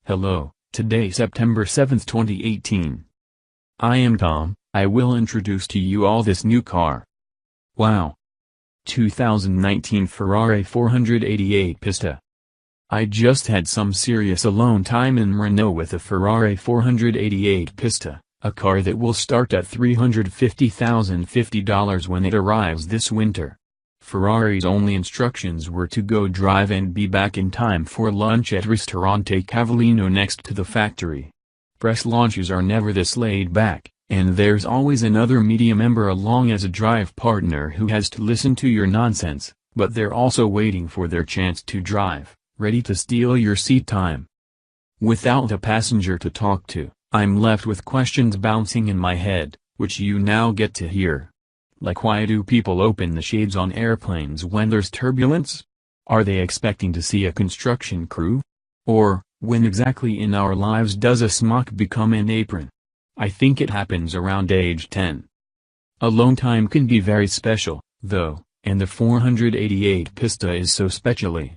Hello, today September 7th 2018. I am Tom. I will introduce to you all this new car. Wow! 2019 Ferrari 488 Pista. I just had some serious alone time in Renault with the Ferrari 488 Pista, a car that will start at $350,050 when it arrives this winter. Ferrari's only instructions were to go drive and be back in time for lunch at Ristorante Cavallino next to the factory. Press launches are never this laid back, and there's always another media member along as a drive partner who has to listen to your nonsense, but they're also waiting for their chance to drive, ready to steal your seat time. Without a passenger to talk to, I'm left with questions bouncing in my head, which you now get to hear. Like, why do people open the shades on airplanes when there's turbulence? Are they expecting to see a construction crew? Or, when exactly in our lives does a smock become an apron? I think it happens around age 10. Alone time can be very special, though, and the 488 Pista is so specially.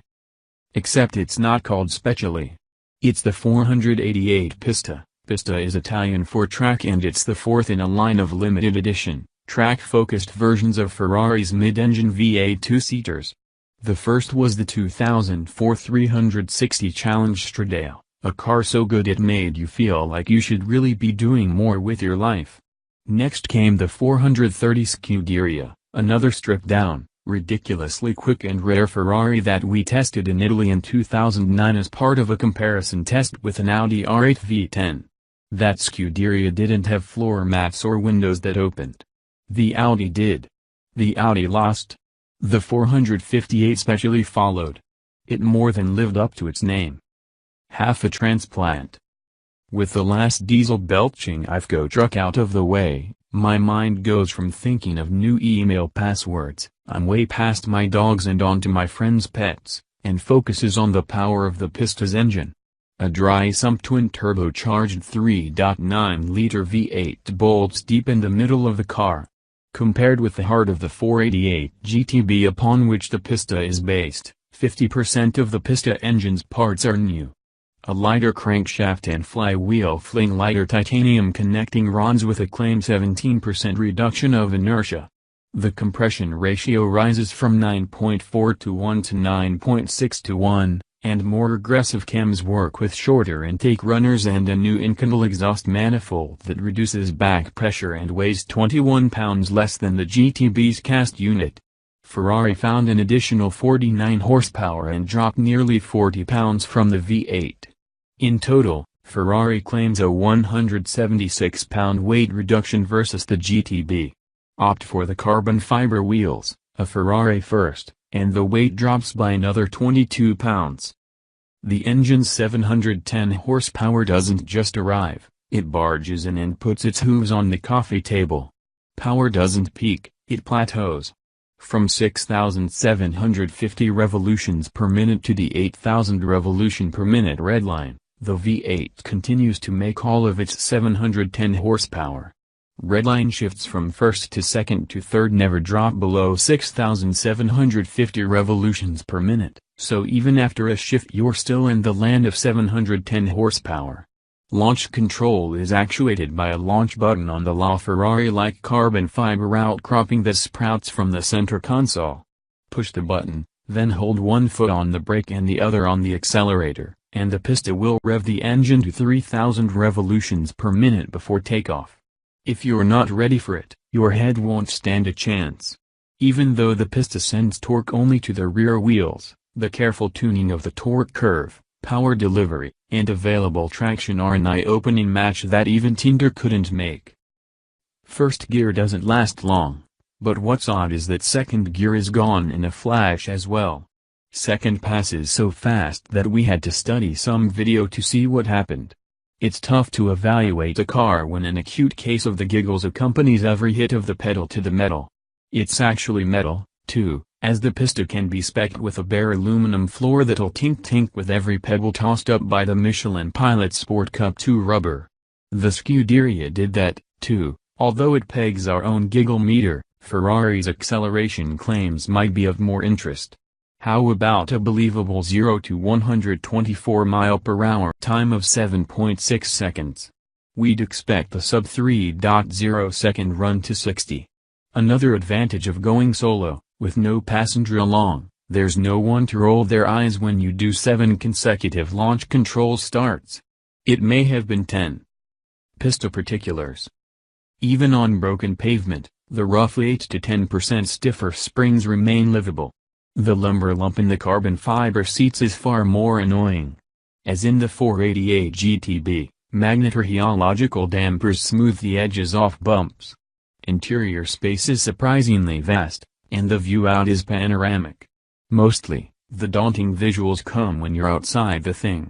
Except it's not called specially. It's the 488 Pista. Pista is Italian for track, and it's the fourth in a line of limited edition, track-focused versions of Ferrari's mid-engine V8 two-seaters. The first was the 2004 360 Challenge Stradale, a car so good it made you feel like you should really be doing more with your life. Next came the 430 Scuderia, another stripped-down, ridiculously quick and rare Ferrari that we tested in Italy in 2009 as part of a comparison test with an Audi R8 V10. That Scuderia didn't have floor mats or windows that opened. The Audi did. The Audi lost. The 458 specially followed. It more than lived up to its name. Half a transplant. With the last diesel belching IFCO truck out of the way, my mind goes from thinking of new email passwords, I'm way past my dogs and onto my friends' pets, and focuses on the power of the Pista's engine. A dry-sump twin-turbocharged 3.9-liter V8 bolts deep in the middle of the car. Compared with the heart of the 488 GTB upon which the Pista is based, 50% of the Pista engine's parts are new. A lighter crankshaft and flywheel fling, lighter titanium connecting rods with a claimed 17% reduction of inertia. The compression ratio rises from 9.4 to 1 to 9.6 to 1, and more aggressive cams work with shorter intake runners and a new internal exhaust manifold that reduces back pressure and weighs 21 pounds less than the GTB's cast unit. Ferrari found an additional 49 horsepower and dropped nearly 40 pounds from the V8. In total, Ferrari claims a 176-pound weight reduction versus the GTB. Opt for the carbon fiber wheels, a Ferrari first, and the weight drops by another 22 pounds. The engine's 710 horsepower doesn't just arrive, it barges in and puts its hooves on the coffee table. Power doesn't peak, it plateaus. From 6,750 revolutions per minute to the 8,000 revolution per minute redline, the V8 continues to make all of its 710 horsepower. Redline shifts from first to second to third never drop below 6,750 revolutions per minute, so even after a shift you're still in the land of 710 horsepower. Launch control is actuated by a launch button on the LaFerrari-like carbon fiber outcropping that sprouts from the center console. Push the button, then hold one foot on the brake and the other on the accelerator, and the Pista will rev the engine to 3,000 revolutions per minute before takeoff. If you're not ready for it, your head won't stand a chance. Even though the Pista sends torque only to the rear wheels, the careful tuning of the torque curve, power delivery, and available traction are an eye-opening match that even Tinder couldn't make. First gear doesn't last long, but what's odd is that second gear is gone in a flash as well. Second passes so fast that we had to study some video to see what happened. It's tough to evaluate a car when an acute case of the giggles accompanies every hit of the pedal to the metal. It's actually metal, too, as the Pista can be spec'd with a bare aluminum floor that'll tink-tink with every pebble tossed up by the Michelin Pilot Sport Cup 2 rubber. The Scuderia did that, too, although it pegs our own giggle meter. Ferrari's acceleration claims might be of more interest. How about a believable 0 to 124 mph time of 7.6 seconds? We'd expect a sub 3.0 second run to 60. Another advantage of going solo, with no passenger along, there's no one to roll their eyes when you do 7 consecutive launch control starts. It may have been 10. Pista particulars. Even on broken pavement, the roughly 8 to 10% stiffer springs remain livable. The lumber lump in the carbon fiber seats is far more annoying. As in the 488 GTB, magnetorheological dampers smooth the edges off bumps. Interior space is surprisingly vast, and the view out is panoramic. Mostly, the daunting visuals come when you're outside the thing.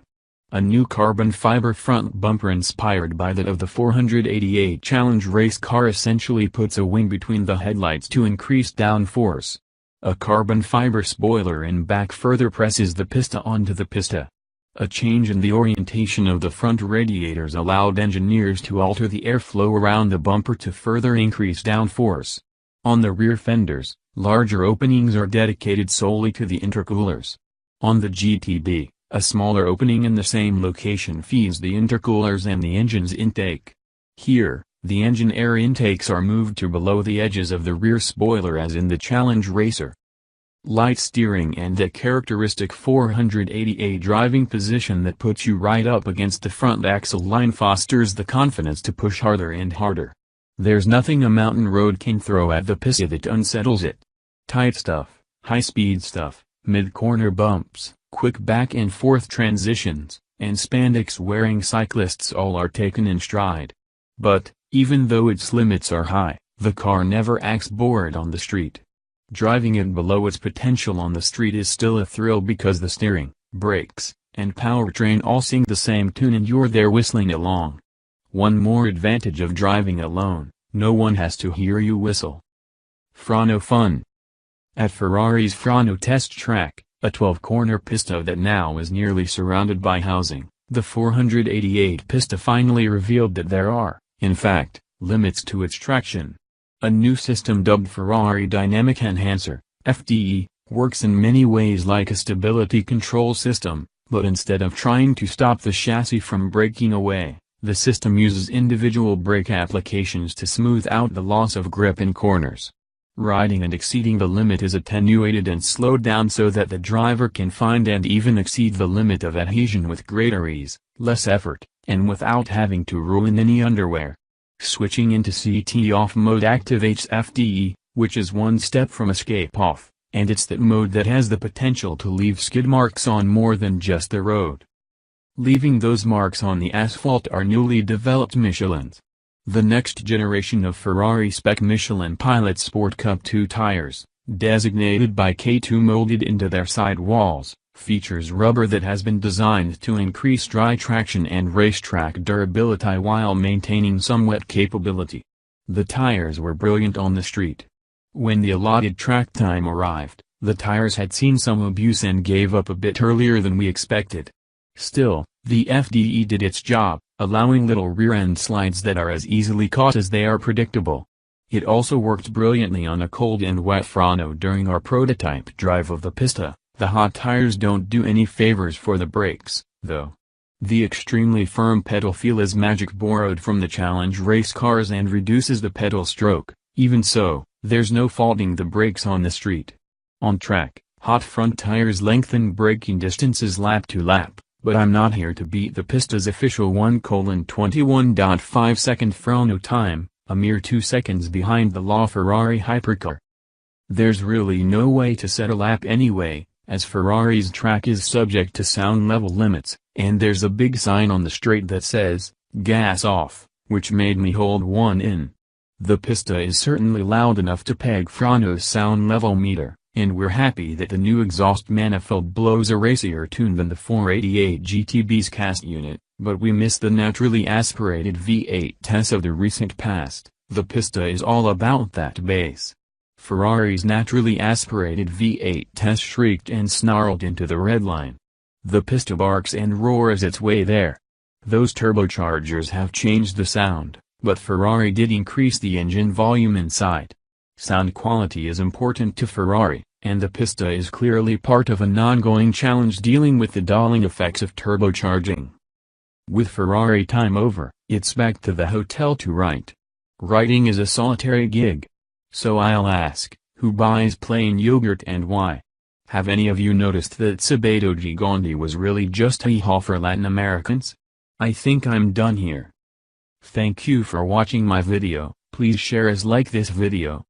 A new carbon fiber front bumper inspired by that of the 488 Challenge race car essentially puts a wing between the headlights to increase downforce. A carbon fiber spoiler in back further presses the Pista onto the Pista. A change in the orientation of the front radiators allowed engineers to alter the airflow around the bumper to further increase downforce. On the rear fenders, larger openings are dedicated solely to the intercoolers. On the GTB, a smaller opening in the same location feeds the intercoolers and the engine's intake. Here, the engine air intakes are moved to below the edges of the rear spoiler as in the Challenge Racer. Light steering and the characteristic 488 driving position that puts you right up against the front axle line fosters the confidence to push harder and harder. There's nothing a mountain road can throw at the Pista that unsettles it. Tight stuff, high-speed stuff, mid-corner bumps, quick back and forth transitions, and spandex-wearing cyclists all are taken in stride. But, even though its limits are high, the car never acts bored on the street. Driving it below its potential on the street is still a thrill because the steering, brakes, and powertrain all sing the same tune and you're there whistling along. One more advantage of driving alone, no one has to hear you whistle. Frano fun. At Ferrari's Frano test track, a 12-corner Pista that now is nearly surrounded by housing, the 488 Pista finally revealed that there are, in fact, limits to its traction. A new system dubbed Ferrari Dynamic Enhancer, FDE, works in many ways like a stability control system, but instead of trying to stop the chassis from breaking away, the system uses individual brake applications to smooth out the loss of grip in corners. Riding and exceeding the limit is attenuated and slowed down so that the driver can find and even exceed the limit of adhesion with greater ease, less effort, and without having to ruin any underwear. Switching into CT off mode activates FDE, which is one step from escape off, and it's that mode that has the potential to leave skid marks on more than just the road. Leaving those marks on the asphalt are newly developed Michelins. The next generation of Ferrari spec Michelin Pilot Sport Cup 2 tires, designated by K2 molded into their side walls, features rubber that has been designed to increase dry traction and racetrack durability while maintaining some wet capability. The tires were brilliant on the street. When the allotted track time arrived, the tires had seen some abuse and gave up a bit earlier than we expected. Still, the FDE did its job, allowing little rear-end slides that are as easily caught as they are predictable. It also worked brilliantly on a cold and wet Frano during our prototype drive of the Pista. The hot tires don't do any favors for the brakes, though. The extremely firm pedal feel is magic borrowed from the Challenge race cars and reduces the pedal stroke. Even so, there's no faulting the brakes on the street. On track, hot front tires lengthen braking distances lap to lap, but I'm not here to beat the Pista's official 1:21.5 second Frano time, a mere 2 seconds behind the LaFerrari hypercar. There's really no way to set a lap anyway, as Ferrari's track is subject to sound level limits, and there's a big sign on the straight that says, "Gas off," which made me hold one in. The Pista is certainly loud enough to peg Frano's sound level meter, and we're happy that the new exhaust manifold blows a racier tune than the 488 GTB's cast unit, but we miss the naturally aspirated V8 Tess of the recent past. The Pista is all about that bass. Ferrari's naturally aspirated V8 Tess shrieked and snarled into the red line. The Pista barks and roars its way there. Those turbochargers have changed the sound, but Ferrari did increase the engine volume inside. Sound quality is important to Ferrari, And the Pista is clearly part of an ongoing challenge dealing with the dulling effects of turbocharging. With Ferrari time over, it's back to the hotel to write. Writing is a solitary gig. So I'll ask, who buys plain yogurt and why? Have any of you noticed that Sabato Gigante was really just a hee-haw for Latin Americans? I think I'm done here. Thank you for watching my video. Please share as like this video.